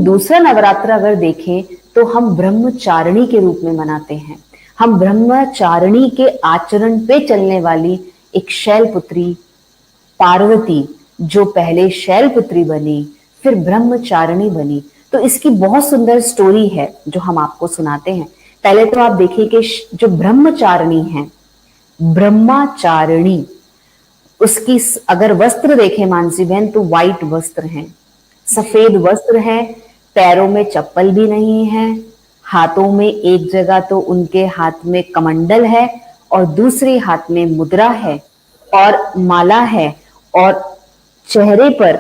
दूसरा नवरात्र अगर देखें तो हम ब्रह्मचारिणी के रूप में मनाते हैं। हम ब्रह्मचारिणी के आचरण पे चलने वाली एक शैलपुत्री पार्वती, जो पहले शैलपुत्री बनी फिर ब्रह्मचारिणी बनी, तो इसकी बहुत सुंदर स्टोरी है जो हम आपको सुनाते हैं। पहले तो आप देखिए कि जो ब्रह्मचारिणी है, ब्रह्मचारिणी, उसकी अगर वस्त्र देखें मानसी बहन तो व्हाइट वस्त्र हैं, सफेद वस्त्र है, पैरों में चप्पल भी नहीं है, हाथों में एक जगह तो उनके हाथ में कमंडल है और दूसरे हाथ में मुद्रा है और माला है और चेहरे पर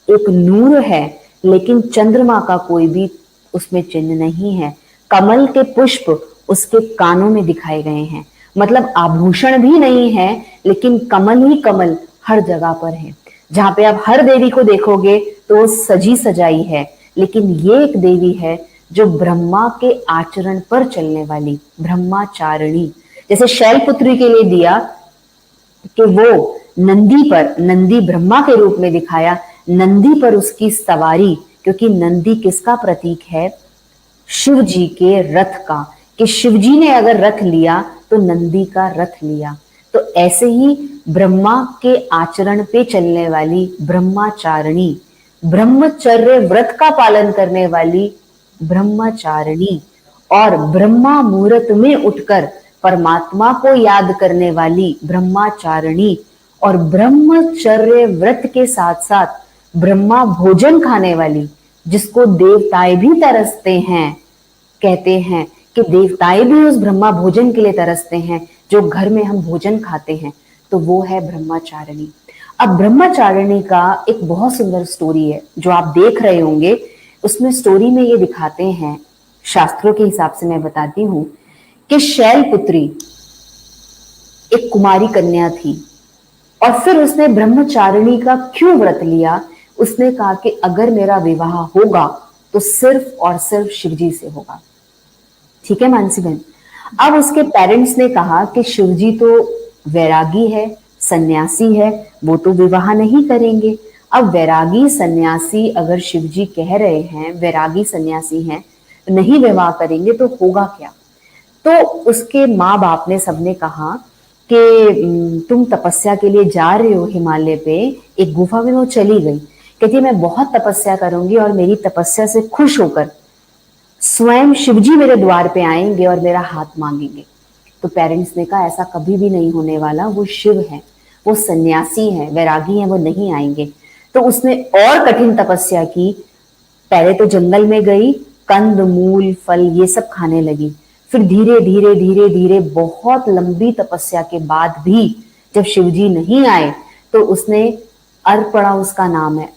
एक नूर है, लेकिन चंद्रमा का कोई भी उसमें चिन्ह नहीं है। कमल के पुष्प उसके कानों में दिखाए गए हैं, मतलब आभूषण भी नहीं है, लेकिन कमल ही कमल हर जगह पर है। जहां पे आप हर देवी को देखोगे तो सजी सजाई है, लेकिन ये एक देवी है जो ब्रह्मा के आचरण पर चलने वाली ब्रह्मचारिणी। जैसे शैलपुत्री के लिए दिया कि वो नंदी पर, नंदी ब्रह्मा के रूप में दिखाया, नंदी पर उसकी सवारी, क्योंकि नंदी किसका प्रतीक है? शिव जी के रथ का, कि शिव जी ने अगर रथ लिया तो नंदी का रथ लिया। तो ऐसे ही ब्रह्मा के आचरण पे चलने वाली ब्रह्मचारिणी, ब्रह्मचर्य व्रत का पालन करने वाली ब्रह्मचारिणी और ब्रह्मा मुहूर्त में उठकर परमात्मा को याद करने वाली ब्रह्मचारिणी और ब्रह्मचर्य व्रत के साथ साथ ब्रह्मा भोजन खाने वाली, जिसको देवताएं भी तरसते हैं। कहते हैं कि देवताएं भी उस ब्रह्मा भोजन के लिए तरसते हैं जो घर में हम भोजन खाते हैं, तो वो है ब्रह्मचारिणी। अब ब्रह्मचारिणी का एक बहुत सुंदर स्टोरी है जो आप देख रहे होंगे। उसमें स्टोरी में ये दिखाते हैं, शास्त्रों के हिसाब से मैं बताती हूं, कि शैलपुत्री एक कुमारी कन्या थी और फिर उसने ब्रह्मचारिणी का क्यों व्रत लिया? उसने कहा कि अगर मेरा विवाह होगा तो सिर्फ और सिर्फ शिवजी से होगा। ठीक है मानसी बहन। अब उसके पेरेंट्स ने कहा कि शिवजी तो वैरागी है, सन्यासी है, वो तो विवाह नहीं करेंगे। अब वैरागी सन्यासी अगर शिवजी कह रहे हैं वैरागी सन्यासी हैं नहीं विवाह करेंगे तो होगा क्या? तो उसके माँ बाप ने सबने कहा कि तुम तपस्या के लिए जा रहे हो हिमालय पे, एक गुफा में वो चली गई, कहती है मैं बहुत तपस्या करूंगी और मेरी तपस्या से खुश होकर स्वयं शिवजी मेरे द्वार पे आएंगे और मेरा हाथ मांगेंगे। तो पेरेंट्स ने कहा ऐसा कभी भी नहीं होने वाला, वो शिव है, वो सन्यासी है, वैरागी है, वो नहीं आएंगे। तो उसने और कठिन तपस्या की। पहले तो जंगल में गई, कंद मूल फल ये सब खाने लगी, फिर धीरे धीरे धीरे धीरे बहुत लंबी तपस्या के बाद भी जब शिवजी नहीं आए तो उसने अर्पणा, उसका नाम है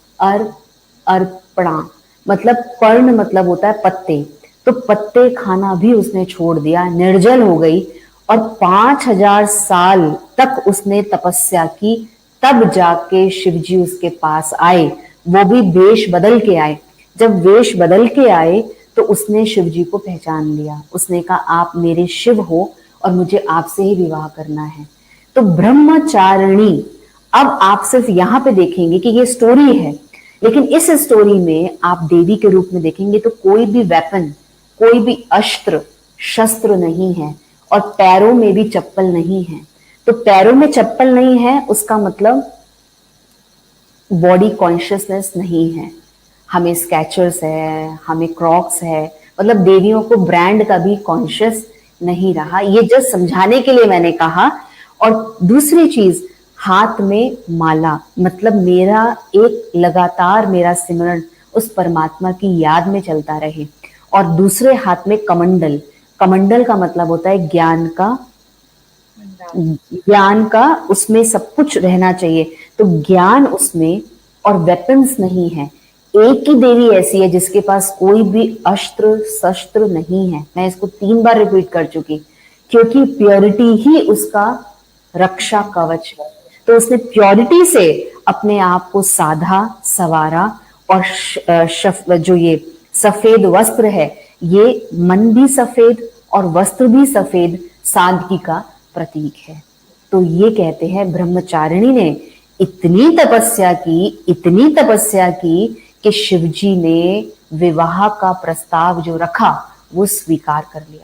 अर्पणा, मतलब पर्ण मतलब होता है पत्ते, तो पत्ते खाना भी उसने छोड़ दिया, निर्जल हो गई और 5000 साल तक उसने तपस्या की। तब जाके शिवजी उसके पास आए, वो भी वेश बदल के आए। जब वेश बदल के आए तो उसने शिवजी को पहचान लिया। उसने कहा आप मेरे शिव हो और मुझे आपसे ही विवाह करना है। तो ब्रह्मचारिणी, अब आप सिर्फ यहाँ पे देखेंगे कि ये स्टोरी है, लेकिन इस स्टोरी में आप देवी के रूप में देखेंगे तो कोई भी वेपन, कोई भी अस्त्र शस्त्र नहीं है और पैरों में भी चप्पल नहीं है। तो पैरों में चप्पल नहीं है उसका मतलब बॉडी कॉन्शियसनेस नहीं है। हमें स्केचर्स है, हमें क्रॉक्स है, मतलब देवियों को ब्रांड का भी कॉन्शियस नहीं रहा। ये जस्ट समझाने के लिए मैंने कहा। और दूसरी चीज, हाथ में माला, मतलब मेरा एक लगातार मेरा सिमरन उस परमात्मा की याद में चलता रहे। और दूसरे हाथ में कमंडल, कमंडल का मतलब होता है ज्ञान का, ज्ञान का उसमें सब कुछ रहना चाहिए, तो ज्ञान उसमें और वेपन्स नहीं है। एक ही देवी ऐसी है जिसके पास कोई भी अस्त्र शस्त्र नहीं है। मैं इसको 3 बार रिपीट कर चुकी, क्योंकि प्योरिटी ही उसका रक्षा कवच है। तो उसने प्योरिटी से अपने आप को साधा सवारा और जो ये सफेद वस्त्र है, ये मन भी सफेद और वस्त्र भी सफेद सादगी का प्रतीक है। तो ये कहते हैं ब्रह्मचारिणी ने इतनी तपस्या की, इतनी तपस्या की कि शिवजी ने विवाह का प्रस्ताव जो रखा वो स्वीकार कर लिया।